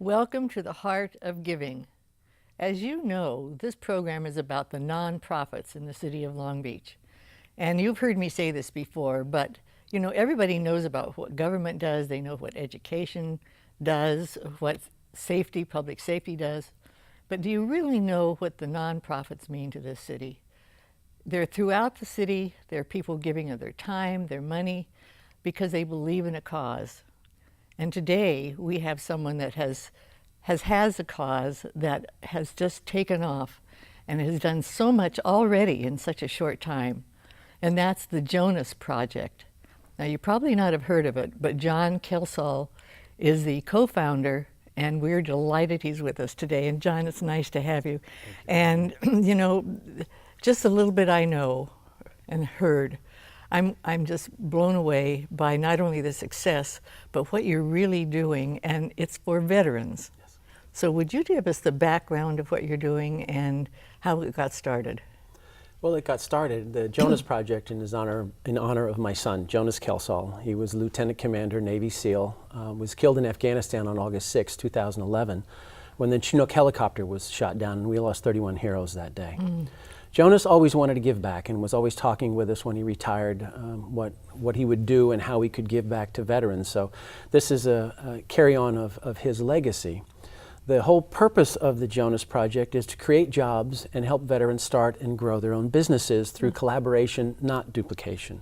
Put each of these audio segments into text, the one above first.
Welcome to the Heart of Giving. As you know, this program is about the nonprofits in the city of Long Beach. And you've heard me say this before, but you know, everybody knows about what government does. They know what education does, what safety, public safety does. But do you really know what the nonprofits mean to this city? They're throughout the city. There are people giving of their time, their money, because they believe in a cause. And today we have someone that has a cause that has just taken off and has done so much already in such a short time. And that's the Jonas Project. Now you probably not have heard of it, but John Kelsall is the co-founder, and we're delighted he's with us today. And John, it's nice to have you. And you know, just a little bit I know and heard, I'm just blown away by not only the success, but what you're really doing, and it's for veterans. Yes. So would you give us the background of what you're doing and how it got started? Well, it got started, the Jonas Project, in honor of my son, Jonas Kelsall. He was Lieutenant Commander, Navy SEAL, was killed in Afghanistan on August 6, 2011, when the Chinook helicopter was shot down, and we lost 31 heroes that day. Jonas always wanted to give back and was always talking with us when he retired what he would do and how he could give back to veterans. So this is a carry-on of his legacy. The whole purpose of the Jonas Project is to create jobs and help veterans start and grow their own businesses through collaboration, not duplication.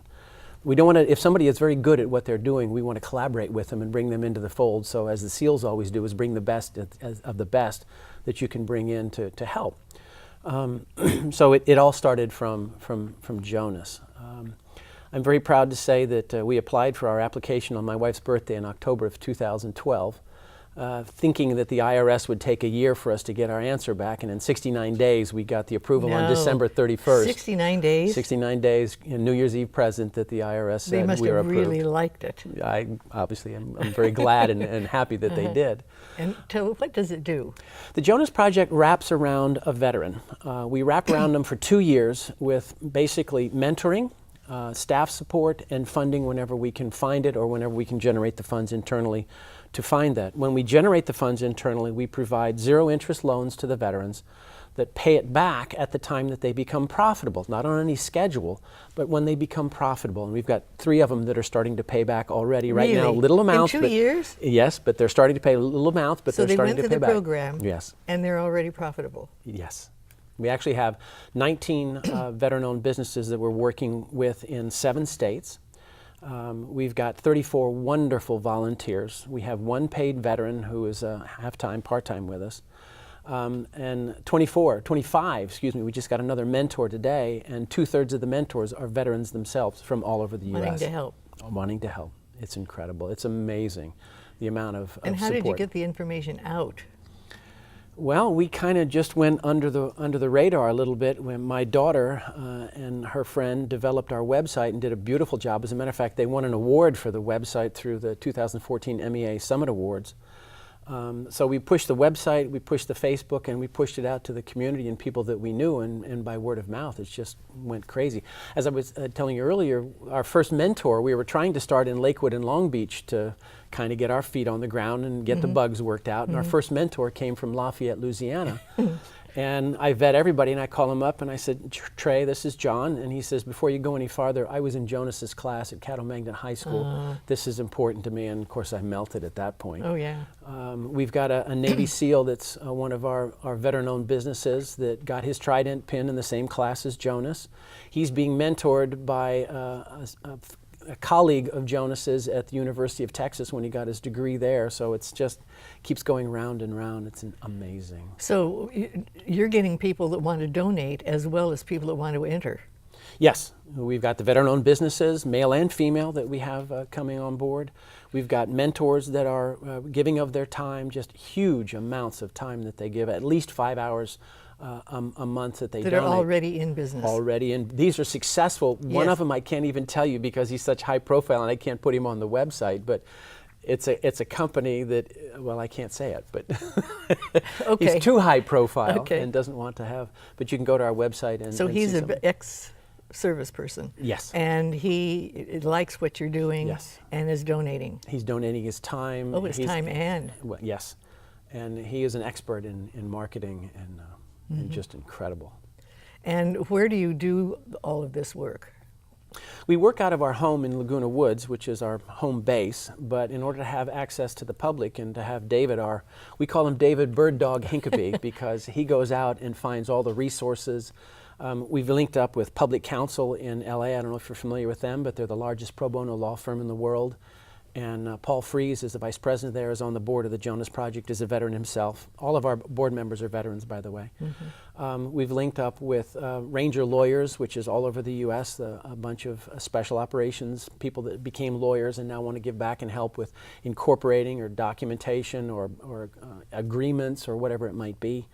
We don't want to, if somebody is very good at what they're doing, we want to collaborate with them and bring them into the fold. So as the SEALs always do, is bring the best of the best that you can bring in to help. So it all started from Jonas. I'm very proud to say that we applied for our application on my wife's birthday in October of 2012, thinking that the IRS would take a year for us to get our answer back, and in 69 days we got the approval on December 31st. 69 days? 69 days, New Year's Eve present, that the IRS said we were approved. They must have really liked it. I obviously am very glad and happy that they did. And what does it do? The Jonas Project wraps around a veteran. We wrap around them for 2 years with basically mentoring, staff support, and funding whenever we can find it or whenever we can generate the funds internally to find that. When we generate the funds internally, we provide zero-interest loans to the veterans that pay it back at the time that they become profitable, not on any schedule, but when they become profitable. And we've got 3 of them that are starting to pay back already right now, little amounts. In 2 years? Yes, but they're starting to pay little amounts, but they're starting to pay back. So they went through the program, yes, and they're already profitable. Yes. We actually have 19 veteran-owned businesses that we're working with in 7 states. We've got 34 wonderful volunteers. We have 1 paid veteran who is half-time, part-time with us. And 25, we just got another mentor today, and 2/3 of the mentors are veterans themselves from all over the U.S. Wanting to help. Wanting to help. It's incredible. It's amazing, the amount of And how support. did you get the information out? Well, we kind of just went under the radar a little bit when my daughter and her friend developed our website and did a beautiful job. As a matter of fact, they won an award for the website through the 2014 MEA Summit Awards. So we pushed the website, we pushed the Facebook, and we pushed it out to the community and people that we knew, and by word of mouth, it just went crazy. As I was telling you earlier, our first mentor, we were trying to start in Lakewood and Long Beach to kind of get our feet on the ground and get the bugs worked out. And our first mentor came from Lafayette, Louisiana. And I vet everybody, and I call him up, and I said, Trey, this is John. And he says, before you go any farther, I was in Jonas's class at Caddo Magnet High School. This is important to me. And of course, I melted at that point. Oh, yeah. We've got a Navy SEAL that's one of our veteran-owned businesses that got his Trident pin in the same class as Jonas. He's being mentored by a colleague of Jonas's at the University of Texas when he got his degree there. So it's just keeps going round and round. It's amazing. So you're getting people that want to donate as well as people that want to enter. Yes, we've got the veteran-owned businesses, male and female, that we have coming on board. We've got mentors that are giving of their time, just huge amounts of time that they give, at least 5 hours a month that they donate. That are already in business. Already in. These are successful. Yes. One of them I can't even tell you because he's such high profile and I can't put him on the website, but it's a company that, well, I can't say it, but Okay. he's too high profile Okay. and doesn't want to have, but you can go to our website and So and he's see an ex-service person. Yes. And he likes what you're doing. Yes. And is donating. He's donating his time. Oh, his time and. Well, yes. And he is an expert in marketing and just incredible. And where do you do all of this work? We work out of our home in Laguna Woods, which is our home base, but in order to have access to the public and to have David, we call him David Bird Dog Hinkapy because he goes out and finds all the resources. We've linked up with Public Counsel in LA. I don't know if you're familiar with them, but they're the largest pro bono law firm in the world. And Paul Fries is the vice president there, is on the board of the Jonas Project, is a veteran himself. All of our board members are veterans, by the way. We've linked up with Ranger Lawyers, which is all over the U.S., a bunch of special operations, people that became lawyers and now want to give back and help with incorporating or documentation or agreements or whatever it might be.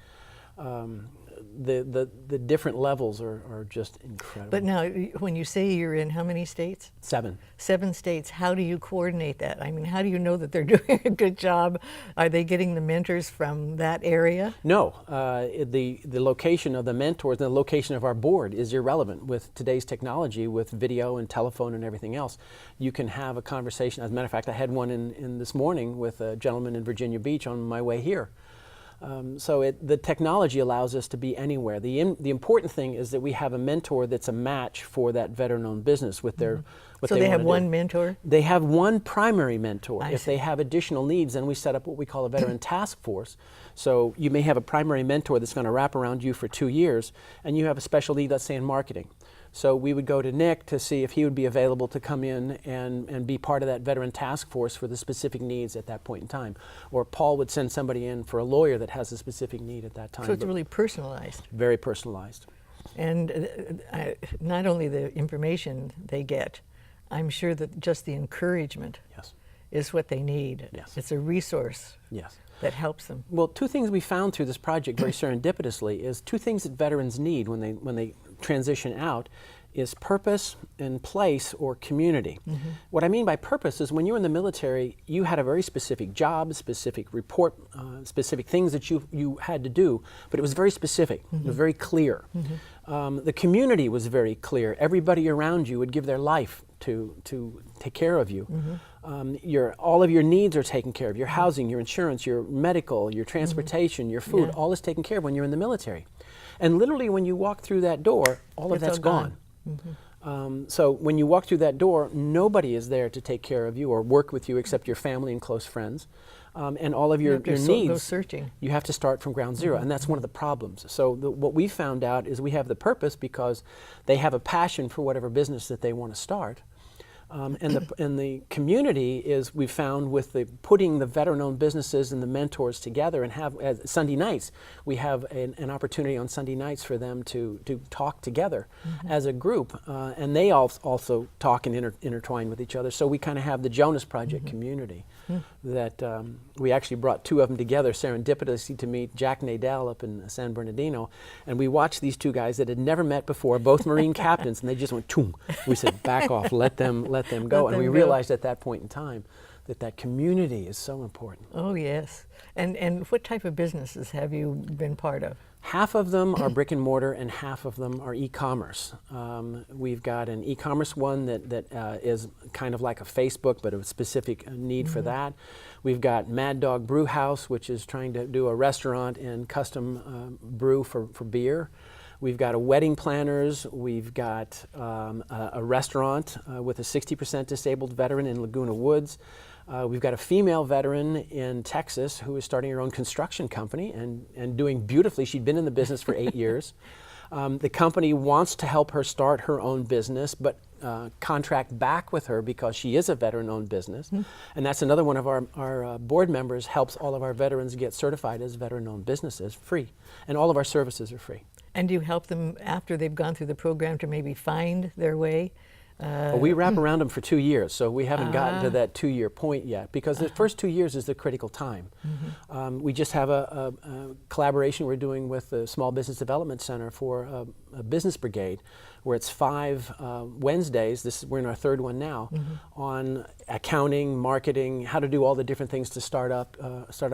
The different levels are just incredible. But now, when you say you're in how many states? 7. 7 states. How do you coordinate that? I mean, how do you know that they're doing a good job? Are they getting the mentors from that area? No. The location of the mentors and the location of our board is irrelevant. With today's technology, with video and telephone and everything else, you can have a conversation. As a matter of fact, I had one in this morning with a gentleman in Virginia Beach on my way here. So the technology allows us to be anywhere. The important thing is that we have a mentor that's a match for that veteran-owned business with their what so they have want to one do. mentor? They have one primary mentor. I If see. they have additional needs, then we set up what we call a veteran task force. So you may have a primary mentor that's going to wrap around you for 2 years, and you have a special need, let's say in marketing. So we would go to Nick to see if he would be available to come in and be part of that veteran task force for the specific needs at that point in time. Or Paul would send somebody in for a lawyer that has a specific need at that time. So it's But really personalized. very personalized. And not only the information they get, I'm sure that just the encouragement Yes. is what they need. Yes. It's a resource Yes. that helps them. Well, 2 things we found through this project very serendipitously is 2 things that veterans need when they transition out is purpose and place or community. What I mean by purpose is when you were in the military, you had a very specific job, specific report, specific things that you had to do, but it was very specific, it was very clear. The community was very clear. Everybody around you would give their life to take care of you. All of your needs are taken care of. Your housing, your insurance, your medical, your transportation, your food, Yeah. all is taken care of when you're in the military. And literally when you walk through that door, all of It's that's all gone. So when you walk through that door, nobody is there to take care of you or work with you except your family and close friends. And all of your have to needs, go searching. you have to start from ground zero, and that's one of the problems. So what we found out is we have the purpose because they have a passion for whatever business that they want to start. And the community is, we found with putting the veteran-owned businesses and the mentors together and have Sunday nights, we have an opportunity on Sunday nights for them to talk together as a group, and they also talk and intertwine with each other. So we kind of have the Jonas Project community that we actually brought 2 of them together serendipitously to meet Jack Nadell up in San Bernardino, and we watched these 2 guys that had never met before, both Marine captains, and they just went, "Toom." We said, "Back off, let them go." Let And them we go. realized at that point in time that community is so important. Oh, yes. And what type of businesses have you been part of? Half of them are brick and mortar and half of them are e-commerce. We've got an e-commerce one that is kind of like a Facebook, but a specific need for that. We've got Mad Dog Brew House, which is trying to do a restaurant and custom brew for beer. We've got a wedding planners. We've got a restaurant with a 60% disabled veteran in Laguna Woods. We've got a female veteran in Texas who is starting her own construction company and doing beautifully. She'd been in the business for 8 years. The company wants to help her start her own business, but contract back with her because she is a veteran-owned business. And that's another one of our board members helps all of our veterans get certified as veteran-owned businesses free. And all of our services are free. And do you help them after they've gone through the program to maybe find their way? Well, we wrap around them for 2 years, so we haven't gotten to that 2-year point yet because the first 2 years is the critical time. We just have a collaboration we're doing with the Small Business Development Center for a business brigade where it's 5 Wednesdays, we're in our 3rd one now, on accounting, marketing, how to do all the different things to start up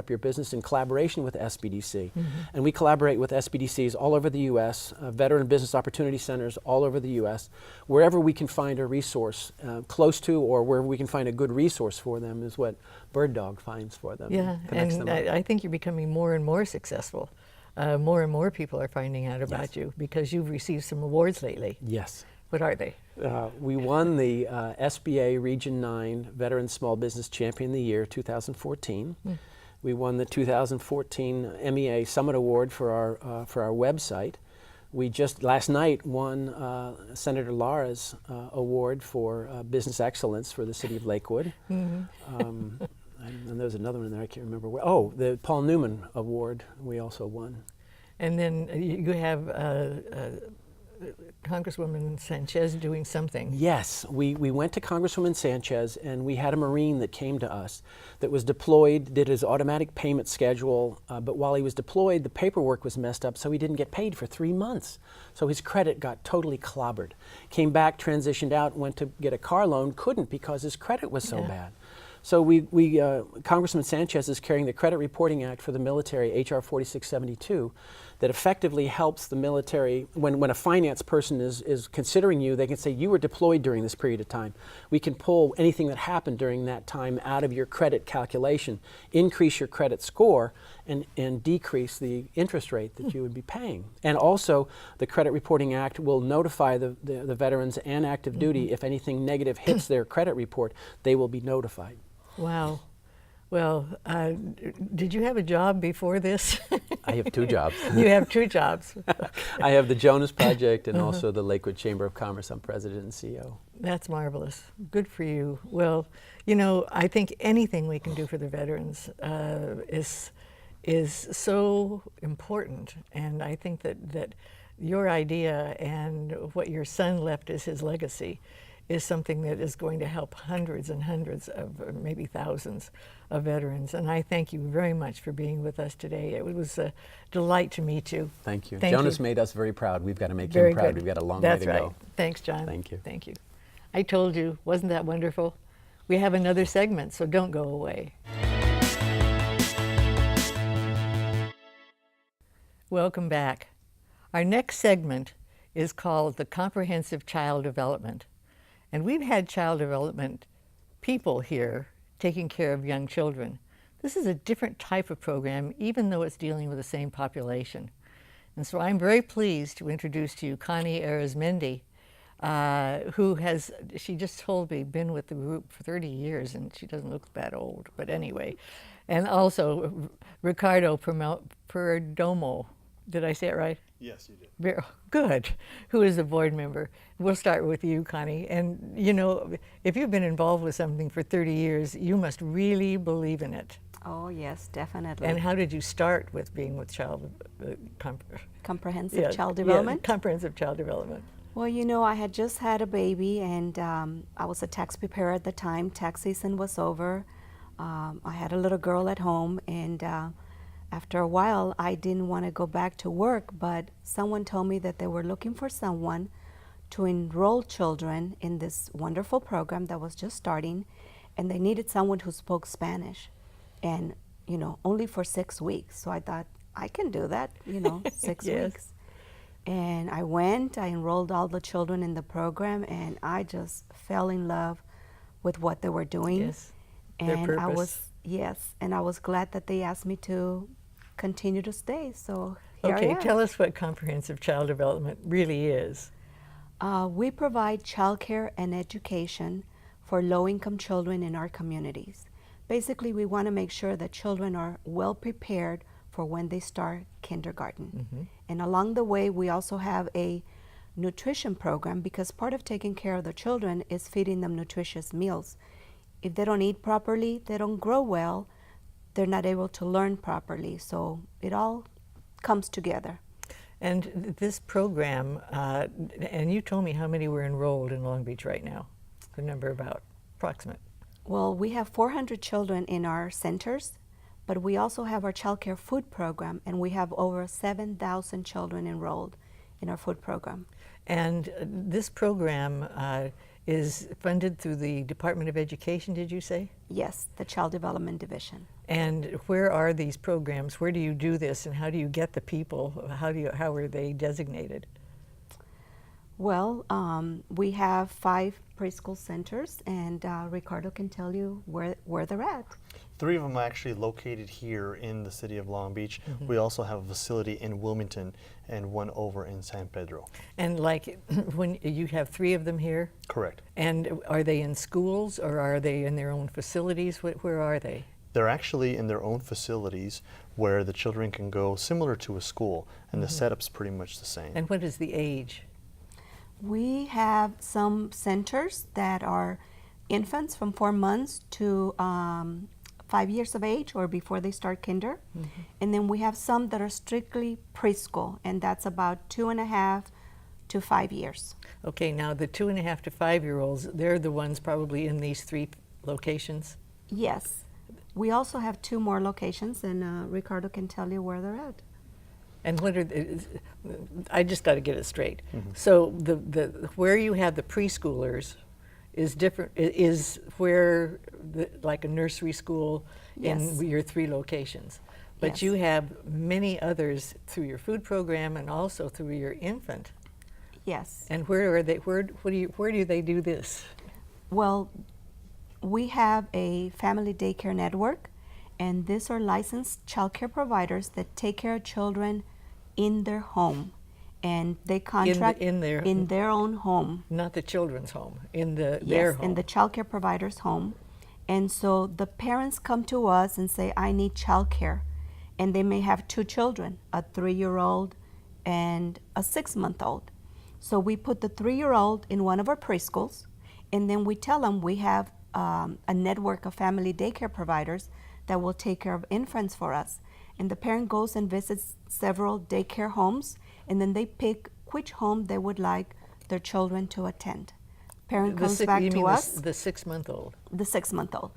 your business in collaboration with SBDC. And we collaborate with SBDCs all over the U.S., Veteran Business Opportunity Centers all over the U.S. Wherever we can find a resource close to, or where we can find a good resource for them, is what Bird Dog finds for them. Yeah, Connects and them up. I think you're becoming more and more successful. More and more people are finding out about you because you've received some awards lately. Yes. What are they? We won the SBA Region 9 Veteran Small Business Champion of the Year 2014. We won the 2014 MEA Summit Award for our website. We just last night won Senator Lara's award for business excellence for the city of Lakewood. And there's another one there, I can't remember. Oh, the Paul Newman Award we also won. And then you have Congresswoman Sanchez doing something. Yes, we went to Congresswoman Sanchez, and we had a Marine that came to us that was deployed, did his automatic payment schedule, but while he was deployed, the paperwork was messed up, so he didn't get paid for 3 months. So his credit got totally clobbered. Came back, transitioned out, went to get a car loan, couldn't because his credit was so bad. So Congressman Sanchez is carrying the Credit Reporting Act for the military, H.R. 4672, that effectively helps the military. When a finance person is considering you, they can say, you were deployed during this period of time. We can pull anything that happened during that time out of your credit calculation, increase your credit score, and decrease the interest rate that you would be paying. And also, the Credit Reporting Act will notify the veterans and active duty if anything negative hits their credit report, they will be notified. Wow. Well, did you have a job before this? I have 2 jobs. You have 2 jobs. I have the Jonas Project and also the Lakewood Chamber of Commerce. I'm president and CEO. That's marvelous. Good for you. Well, you know, I think anything we can do for the veterans is so important. And I think that your idea and what your son left as his legacy is something that is going to help hundreds and hundreds of, maybe thousands of veterans. And I thank you very much for being with us today. It was a delight to meet you. Thank you. Thank Jonas you. made us very proud. We've got to make Very him proud. good. We've got a long That's way to right. go. Thanks, John. Thank you. Thank you. I told you, wasn't that wonderful? We have another segment, so don't go away. Welcome back. Our next segment is called the Comprehensive Child Development. And we've had child development people here taking care of young children. This is a different type of program, even though it's dealing with the same population. And so I'm very pleased to introduce to you Connie Arizmendi, who has, she just told me, been with the group for 30 years, and she doesn't look that old, but anyway. And also Ricardo Perdomo, did I say it right? Yes, you did. Very good, who is a board member. We'll start with you, Connie. And you know, if you've been involved with something for 30 years, you must really believe in it. Oh, yes, definitely. And how did you start with being with Comprehensive child development? Comprehensive child development. Well, you know, I had just had a baby, and I was a tax preparer at the time. Tax season was over. I had a little girl at home, and after a while, I didn't want to go back to work, but someone told me that they were looking for someone to enroll children in this wonderful program that was just starting, and they needed someone who spoke Spanish, and, you know, only for 6 weeks. So I thought, I can do that, you know, 6 Yes. weeks. And I went, I enrolled all the children in the program, and I just fell in love with what they were doing. Yes. Their purpose. And I was glad that they asked me to continue to stay. So here I Okay, am. tell us what comprehensive child development really is. We provide childcare and education for low-income children in our communities. Basically, we want to make sure that children are well prepared for when they start kindergarten. And along the way, we also have a nutrition program, because part of taking care of the children is feeding them nutritious meals. If they don't eat properly, they don't grow well, they're not able to learn properly. So it all comes together. And this program, and you told me how many were enrolled in Long Beach right now, the number about approximate. Well, we have 400 children in our centers, but we also have our child care food program, and we have over 7,000 children enrolled in our food program. And this program is funded through the Department of Education, did you say? Yes, the Child Development Division. And where are these programs? Where do you do this, and how do you get the people? How are they designated? Well, we have 5 preschool centers, and Ricardo can tell you where they're at. 3 of them are actually located here in the city of Long Beach. We also have a facility in Wilmington and one over in San Pedro. And like, when you have 3 of them here? Correct. And are they in schools, or are they in their own facilities? Where are they? They're actually in their own facilities where the children can go, similar to a school, and the setup's pretty much the same. And what is the age? We have some centers that are infants from 4 months to 5 years of age or before they start kinder. And then we have some that are strictly preschool, and that's about 2.5 to 5 years. Okay, now the 2.5 to 5-year-olds, they're the ones probably in these 3 locations? Yes. We also have 2 more locations, and Ricardo can tell you where they're at. And what are I just got to get it straight. So the where you have the preschoolers is different, is where like a nursery school Yes. in your 3 locations. But Yes. you have many others through your food program and also through your infant. Yes. And where are they? Where do they do this? Well, we have a family daycare network, and these are licensed child care providers that take care of children in their home, and they contract in their own home. Not the children's home, in their Yes, home. in the child care provider's home. And so the parents come to us and say, I need child care. And they may have 2 children, a 3-year-old and a 6-month-old. So we put the 3-year-old in one of our preschools, and then we tell them we have a network of family daycare providers that will take care of infants for us. And the parent goes and visits several daycare homes, and then they pick which home they would like their children to attend. Parent comes back you to mean us. the 6-month-old. The 6-month-old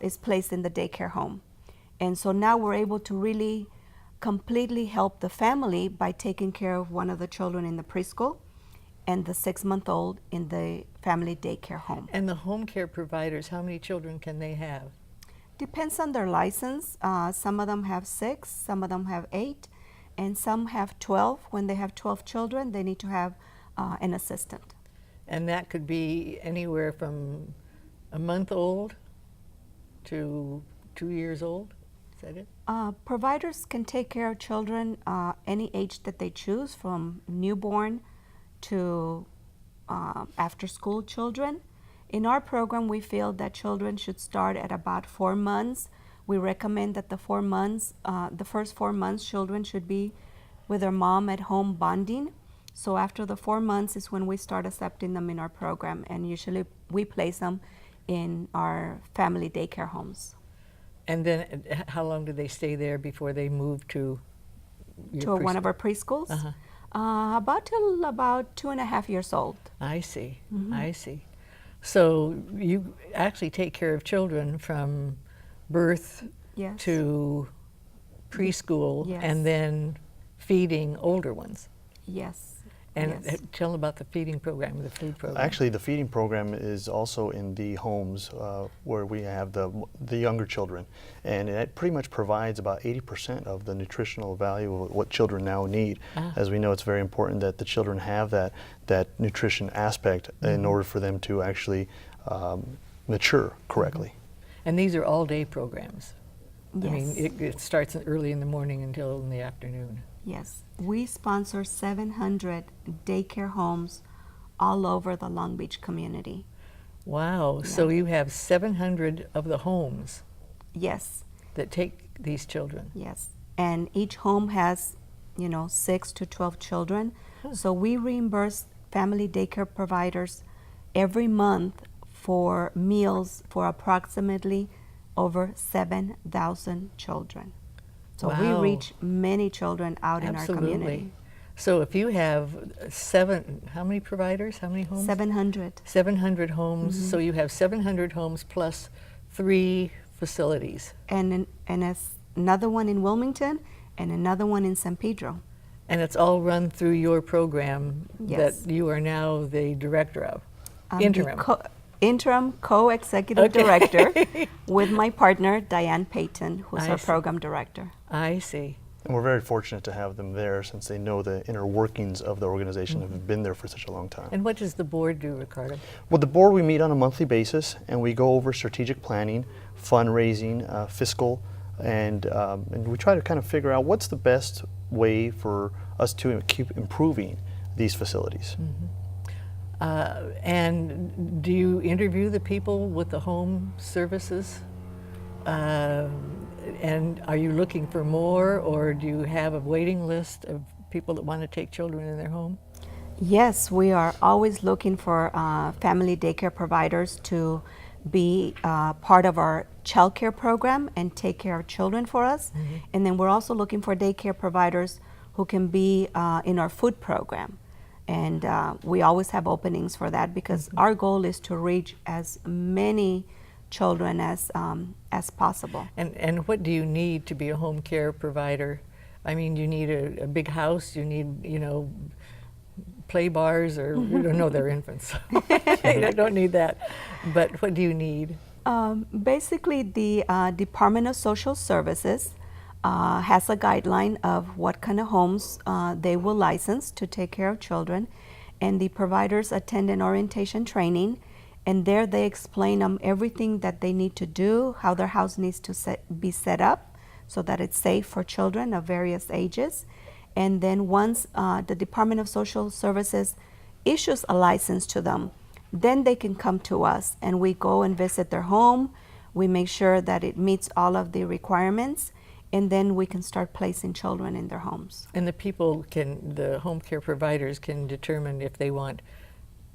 is placed in the daycare home. And so now we're able to really completely help the family by taking care of one of the children in the preschool and the 6-month-old in the family daycare home. And the home care providers, how many children can they have? Depends on their license. Some of them have 6, some of them have 8, and some have 12. When they have 12 children, they need to have an assistant. And that could be anywhere from a month old to 2 years old? Is that it? Providers can take care of children any age that they choose, from newborn to after-school children. In our program, we feel that children should start at about 4 months. We recommend that the first 4 months, children should be with their mom at home bonding. So after the 4 months is when we start accepting them in our program, and usually we place them in our family daycare homes. And then how long do they stay there before they move to your To one of our preschools? Till about 2.5 years old. I see. I see. So you actually take care of children from birth Yes. to preschool Yes. and then feeding older ones. Yes. And yes. tell them about the feeding program, the food program. Actually, the feeding program is also in the homes where we have the younger children, and it pretty much provides about 80% of the nutritional value of what children now need. As we know, it's very important that the children have that nutrition aspect in order for them to actually mature correctly. And these are all-day programs. Yes. I mean, it starts early in the morning until in the afternoon. Yes. We sponsor 700 daycare homes all over the Long Beach community. Wow. So Yeah. you have 700 of the homes Yes. that take these children. Yes. And each home has, 6 to 12 children. So we reimburse family daycare providers every month for meals for approximately over 7,000 children. So Wow. we reach many children out in our community. So if you have how many providers, how many homes? 700. 700 homes. So you have 700 homes plus 3 facilities. And another one in Wilmington and another one in San Pedro. And it's all run through your program Yes. that you are now the director of, I'm interim. the interim co-executive Okay. director with my partner, Diane Payton, who's I our see. program director. I see. And we're very fortunate to have them there since they know the inner workings of the organization and have been there for such a long time. And what does the board do, Ricardo? With the board, we meet on a monthly basis and we go over strategic planning, fundraising, fiscal, and we try to kind of figure out what's the best way for us to keep improving these facilities. And do you interview the people with the home services? And are you looking for more, or do you have a waiting list of people that want to take children in their home? Yes, we are always looking for family daycare providers to be part of our child care program and take care of children for us. And then we're also looking for daycare providers who can be in our food program. And we always have openings for that because our goal is to reach as many children as possible. And what do you need to be a home care provider? I mean, you need a big house, you need, you know, play bars, or you don't know, they're infants. You don't need that. But what do you need? Basically, the Department of Social Services has a guideline of what kind of homes they will license to take care of children, and the providers attend an orientation training, and there they explain them everything that they need to do, how their house needs to be set up so that it's safe for children of various ages. And then once the Department of Social Services issues a license to them, then they can come to us and we go and visit their home. We make sure that it meets all of the requirements, and then we can start placing children in their homes. And the people can, the home care providers can determine if they want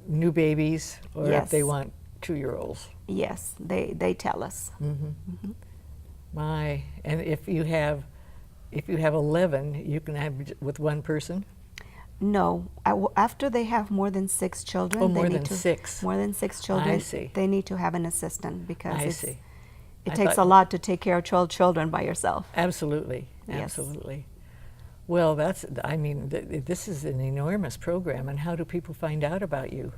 new babies or if they Yes. want 2-year-olds. Yes, they tell us. My, and if you have 11, you can have with one person. No, after they have more than 6 children, Oh, they more need than to, 6. More than 6 children, I see. they need to have an assistant because I it's, see. it I takes thought- a lot to take care of 12 children by yourself. Absolutely, Yes. absolutely. Well, that's, I mean, this is an enormous program, and how do people find out about you?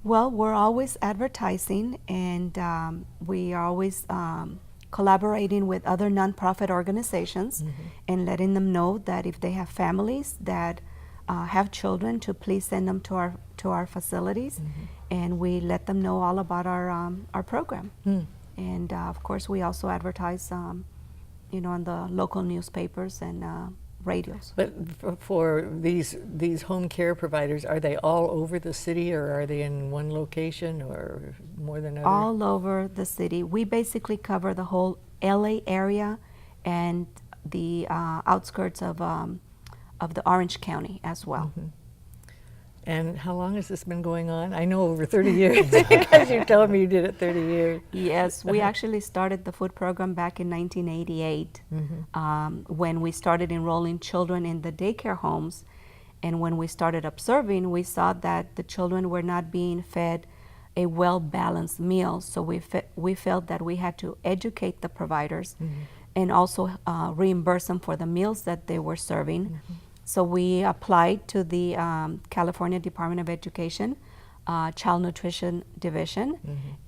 Well, we're always advertising, and we are always collaborating with other nonprofit organizations and letting them know that if they have families that have children, to please send them to our facilities, and we let them know all about our program. And of course, we also advertise, you know, on the local newspapers and radios. But for these home care providers, are they all over the city, or are they in one location, or more than others? All over the city. We basically cover the whole LA area and the outskirts of the Orange County as well. And how long has this been going on? I know over 30 years, because you told me you did it 30 years. Yes, we actually started the food program back in 1988 when we started enrolling children in the daycare homes. And when we started observing, we saw that the children were not being fed a well-balanced meal. So we felt that we had to educate the providers and also reimburse them for the meals that they were serving. So we applied to the California Department of Education Child Nutrition Division,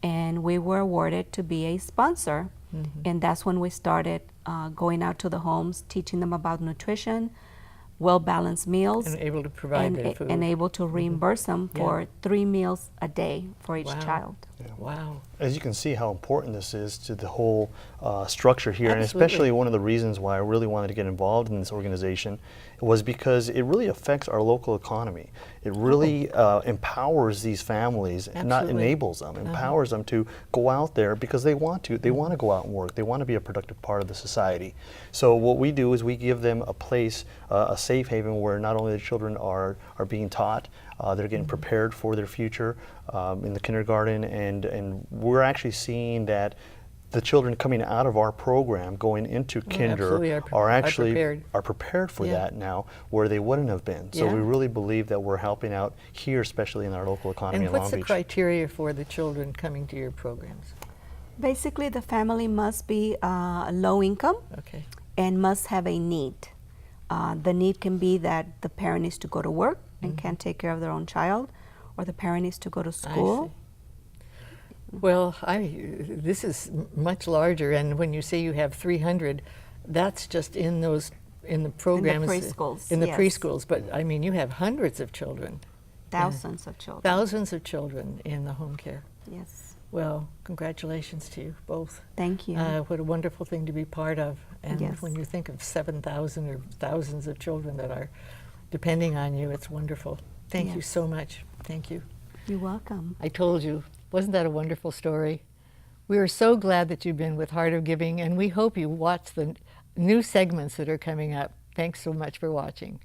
and we were awarded to be a sponsor. And that's when we started going out to the homes, teaching them about nutrition, well-balanced meals, And able to provide their food. and able to reimburse them for 3 meals a day for each Wow. child. Wow. As you can see how important this is to the whole structure here, and Absolutely. especially one of the reasons why I really wanted to get involved in this organization was because it really affects our local economy. It really empowers these families, and not Absolutely. enables them, empowers them to go out there because they want to. They want to go out and work. They want to be a productive part of the society. So what we do is we give them a place, a safe haven where not only the children are being taught, they're getting prepared for their future in the kindergarten, and we're actually seeing that the children coming out of our program going into absolutely, kinder are actually prepared. prepared for Yeah. that now, where they wouldn't have been. So Yeah. we really believe that we're helping out here, especially in our local economy And in what's Long the Beach. criteria for the children coming to your programs? Basically, the family must be low income Okay. and must have a need. The need can be that the parent needs to go to work and can't take care of their own child, or the parent needs to go to school. I see. Well, this is much larger, and when you say you have 300, that's just in the programs, preschools, in the yes. preschools. But I mean, you have hundreds of children, Thousands of children. thousands of children in the home care. Yes. Well, congratulations to you both. Thank you. What a wonderful thing to be part of. And Yes. when you think of 7,000 or thousands of children that are depending on you, it's wonderful. Thank you Yes. so much. Thank you. You're welcome. I told you, wasn't that a wonderful story? We are so glad that you've been with Heart of Giving, and we hope you watch the new segments that are coming up. Thanks so much for watching.